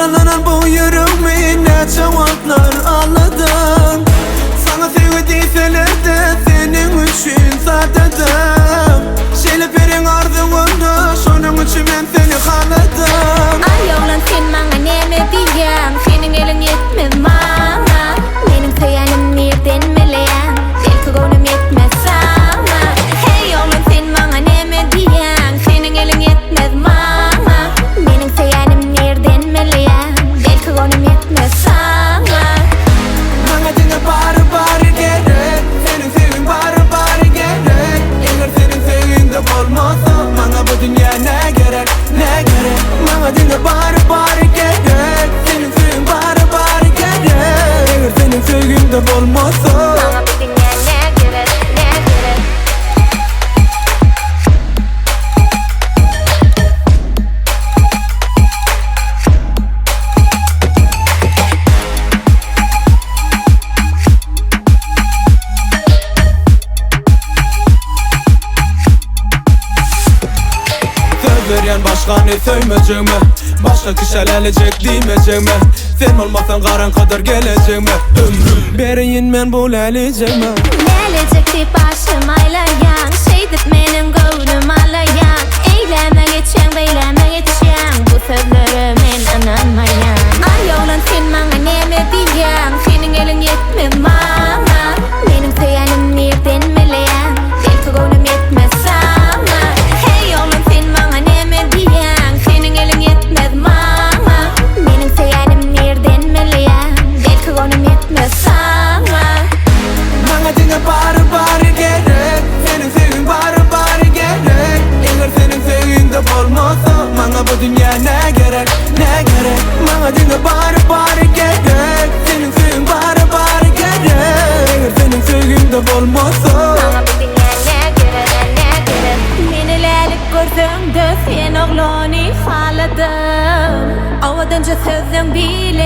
Parçalanan bu yüreğimi ne cevaplar anladım. Sana sevdiğseler de senin için sadedim. Şeleperin ardığında şunun için ben seni haladım. Ay oğlan sen bana neme diyen, senin elin yetmez bana. Benim söylenim nereden bilen, belki gönlüm yetmez sana. Hey oğlan sen bana neme diyen, senin elin yetmez bana. Benim söylenim nereden bilen, belki gönlüm yetmez sana. Bana dinle bari gerek, senin sevgin bari gerek. Eğer senin sevgin de olmazsa bana bu dünya ne gerek, ne gerek. Bana dinle bari gerek, senin sevgin bari gerek. Eğer senin sevgin de olmazsa Bana bu dünya ne gerek, ne gerek. söz veren başka ne söymeyeceğim. Başka kişilenecek diyemeyeceğim. Sen olmasan karan kadar geleceğim. Ömrüm bereyin ben buleleceğim. Gelecek bir başım aylayan, şeydip benim gönlüm alayan. Eyleme geçen, beyleme geçen, bu sözlerimin inanmayan. Ay oğlan sen bana neme diyen, senin elin yetmez bana. Benim söylenim nereden bilen, belki gönlüm yetmez sana. Hey oğlan sen bana neme diyen, senin elin yetmez bana. Benim söylenim nereden bilen, belki gönlüm yetmez sana. Bana dinle bari gerek, senin sevgin bari gerek. Eğer senin sevgin de olmazsa bana bu dünya ne gerek, ne gerek. Bana dinle bari gerek, senin sevgin bari gerek. Eğer senin sevgin de olmazsa Bana bu dünya ne gerek, ne gerek. Menilelik gördüm de sen oğlunu haladım. Avadanca sözün bil